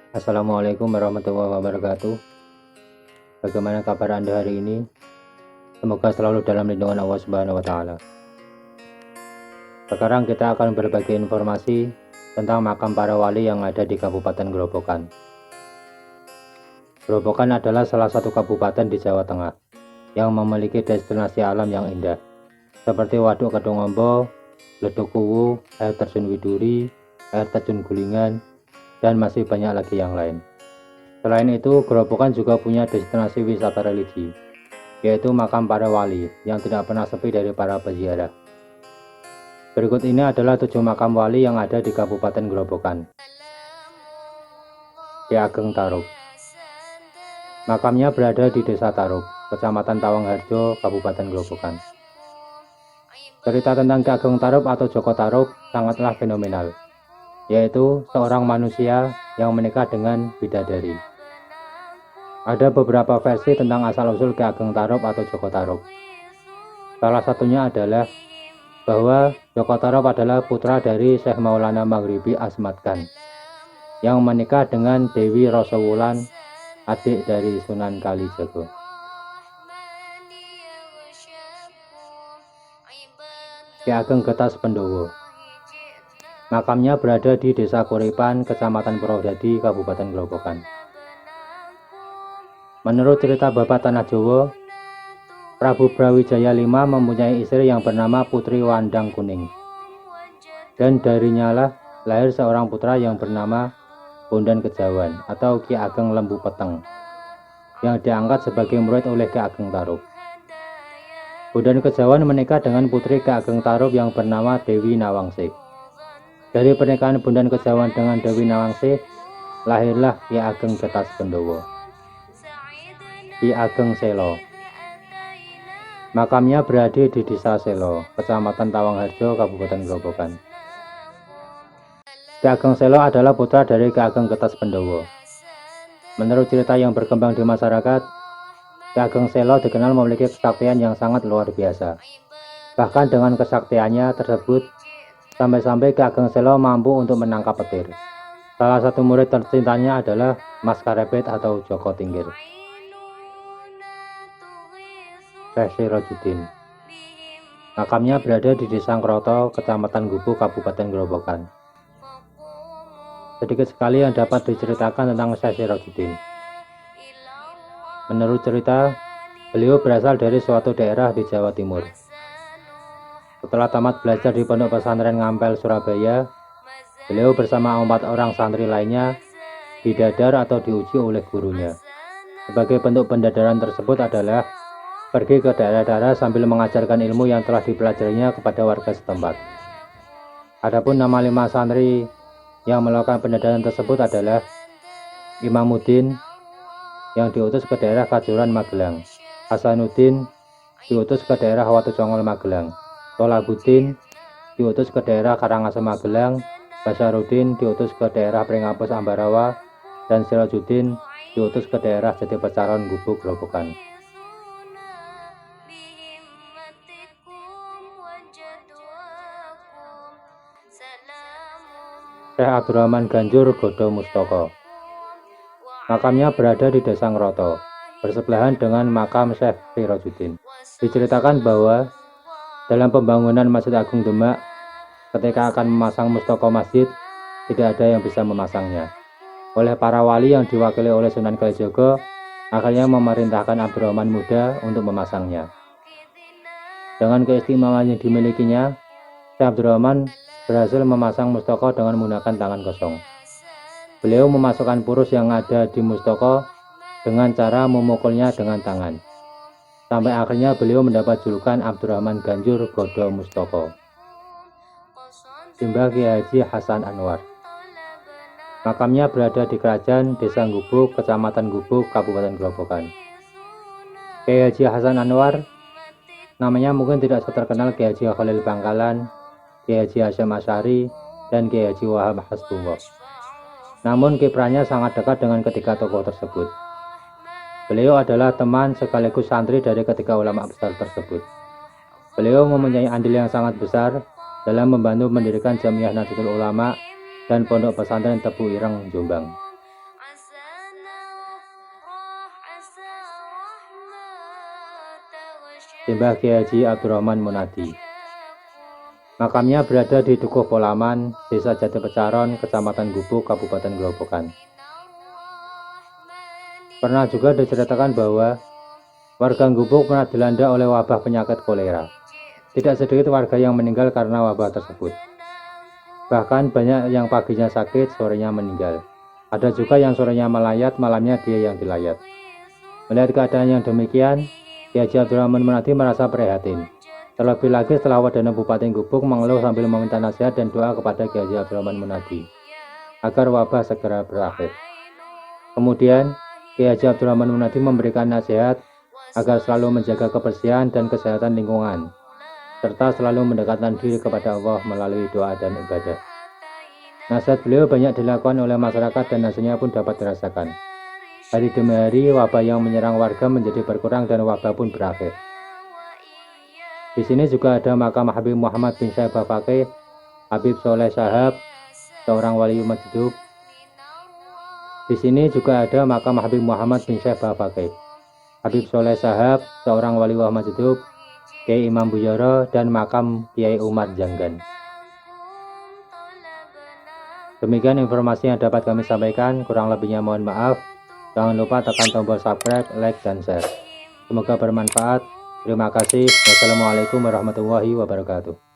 Assalamualaikum warahmatullahi wabarakatuh. Bagaimana kabar Anda hari ini? Semoga selalu dalam lindungan Allah Subhanahu wa taala. Sekarang kita akan berbagi informasi tentang makam para wali yang ada di Kabupaten Grobogan. Grobogan adalah salah satu kabupaten di Jawa Tengah yang memiliki destinasi alam yang indah seperti Waduk Kedungombo, Leduk Kuwu, air terjun Widuri, air terjun Gulingan, dan masih banyak lagi yang lain. Selain itu, Grobogan juga punya destinasi wisata religi, yaitu makam para wali yang tidak pernah sepi dari para peziarah. Berikut ini adalah 7 makam wali yang ada di Kabupaten Grobogan. Ki Ageng Tarub. Makamnya berada di Desa Tarub, Kecamatan Tawangharjo, Kabupaten Grobogan. Cerita tentang Ki Ageng Tarub atau Joko Tarub sangatlah fenomenal, yaitu seorang manusia yang menikah dengan bidadari. Ada beberapa versi tentang asal-usul Ki Ageng Tarub atau Joko Tarub. Salah satunya adalah bahwa Joko Tarub adalah putra dari Syekh Maulana Maghribi Asmat Khan yang menikah dengan Dewi Rosowulan, adik dari Sunan Kalijaga. Ki Ageng Getas Pendowo. Makamnya berada di Desa Kuripan, Kecamatan Purwodadi, Kabupaten Grobogan. Menurut cerita Babat Tanah Jawa, Prabu Brawijaya V mempunyai istri yang bernama Putri Wandang Kuning, dan darinya lah lahir seorang putra yang bernama Bondan Kejawan atau Ki Ageng Lembu Peteng, yang diangkat sebagai murid oleh Ki Ageng Tarub. Bondan Kejawan menikah dengan putri Ki Ageng Tarub yang bernama Dewi Nawangsih. Dari pernikahan Bondan Kejawan dengan Dewi Nawangsih, lahirlah Ki Ageng Getas Pendowo. Ki Ageng Selo. Makamnya berada di Desa Selo, Kecamatan Tawangharjo, Kabupaten Grobogan. Ki Ageng Selo adalah putra dari Ki Ageng Getas Pendowo. Menurut cerita yang berkembang di masyarakat, Ki Ageng Selo dikenal memiliki kesaktian yang sangat luar biasa. Bahkan dengan kesaktiannya tersebut, sampai-sampai Ki Ageng Selo mampu untuk menangkap petir. Salah satu murid tercintanya adalah Mas Karepet atau Joko Tingkir. Syekh Sirojudin. Makamnya berada di Desa Kroto, Kecamatan Gubuk, Kabupaten Grobogan. Sedikit sekali yang dapat diceritakan tentang Syekh Sirojudin. Menurut cerita, beliau berasal dari suatu daerah di Jawa Timur. Setelah tamat belajar di Pondok Pesantren Ngampel, Surabaya, beliau bersama 4 orang santri lainnya didadar atau diuji oleh gurunya. Sebagai bentuk pendadaran tersebut adalah pergi ke daerah-daerah sambil mengajarkan ilmu yang telah dipelajarinya kepada warga setempat. Adapun nama 5 santri yang melakukan pendadaran tersebut adalah Imamuddin yang diutus ke daerah Kajuran Magelang, Hasanuddin diutus ke daerah Watu Congol Magelang, Tolabuddin diutus ke daerah Karangasem Magelang, Basaruddin diutus ke daerah Pringapus Ambarawa, dan Sirojudin diutus ke daerah Jati Pecaron Gubuk Grobogan. Syekh Abdurrahman Ganjur Godo Mustoko. Makamnya berada di Desa Ngroto, bersebelahan dengan makam Syekh Sirojudin. Diceritakan bahwa dalam pembangunan Masjid Agung Demak, ketika akan memasang mustoko masjid, tidak ada yang bisa memasangnya. Oleh para wali yang diwakili oleh Sunan Kalijaga, akhirnya memerintahkan Abdurrahman Muda untuk memasangnya. Dengan keistimewaan yang dimilikinya, Syekh Abdurrahman berhasil memasang mustoko dengan menggunakan tangan kosong. Beliau memasukkan purus yang ada di mustoko dengan cara memukulnya dengan tangan. Sampai akhirnya beliau mendapat julukan Abdurrahman Ganjur Godo Mustoko. Simbah Kiai Haji Hasan Anwar. Makamnya berada di Kerajaan Desa Gubuk, Kecamatan Gubuk, Kabupaten Grobogan. Kiai Haji Hasan Anwar namanya mungkin tidak seterkenal Kiai Haji Khalil Bangkalan, Kiai Haji Hasyim Asy'ari, dan Kiai Haji Wahab Hasbullah. Namun kiprahnya sangat dekat dengan ketiga tokoh tersebut. Beliau adalah teman sekaligus santri dari ketiga ulama besar tersebut. Beliau mempunyai andil yang sangat besar dalam membantu mendirikan Jamiah Nahdlatul Ulama dan Pondok Pesantren Tebu Ireng, Jombang. Simbah Kiai Haji Abdurrahman Munadi. Makamnya berada di Dukuh Polaman, Desa Jati Pecaron, Kecamatan Gubuk, Kabupaten Grobogan. Pernah juga diceritakan bahwa warga Gubuk pernah dilanda oleh wabah penyakit kolera. Tidak sedikit warga yang meninggal karena wabah tersebut. Bahkan banyak yang paginya sakit, sorenya meninggal. Ada juga yang sorenya melayat, malamnya dia yang dilayat. Melihat keadaan yang demikian, Kiai Haji Abdurrahman Munadi merasa prihatin. Terlebih lagi setelah Wadana Bupati Gubuk mengeluh sambil meminta nasihat dan doa kepada Kiai Haji Abdurrahman Munadi agar wabah segera berakhir. Kemudian, Kiai Haji Abdurrahman Munadi memberikan nasihat agar selalu menjaga kebersihan dan kesehatan lingkungan, serta selalu mendekatkan diri kepada Allah melalui doa dan ibadah. Nasihat beliau banyak dilakukan oleh masyarakat dan hasilnya pun dapat dirasakan. Hari demi hari, wabah yang menyerang warga menjadi berkurang dan wabah pun berakhir. Di sini juga ada makam Habib Muhammad bin Syaibah Faqih, Habib Soleh Shahab, seorang wali umat hidup. Di sini juga ada makam Habib Muhammad bin Syaibah Faqih, Habib Soleh Shahab, seorang wali umat hidup, Kiai Imam Buyoro, dan makam Kiai Umar Janggan. Demikian informasi yang dapat kami sampaikan, kurang lebihnya mohon maaf. Jangan lupa tekan tombol subscribe, like, dan share. Semoga bermanfaat. Terima kasih. Wassalamualaikum warahmatullahi wabarakatuh.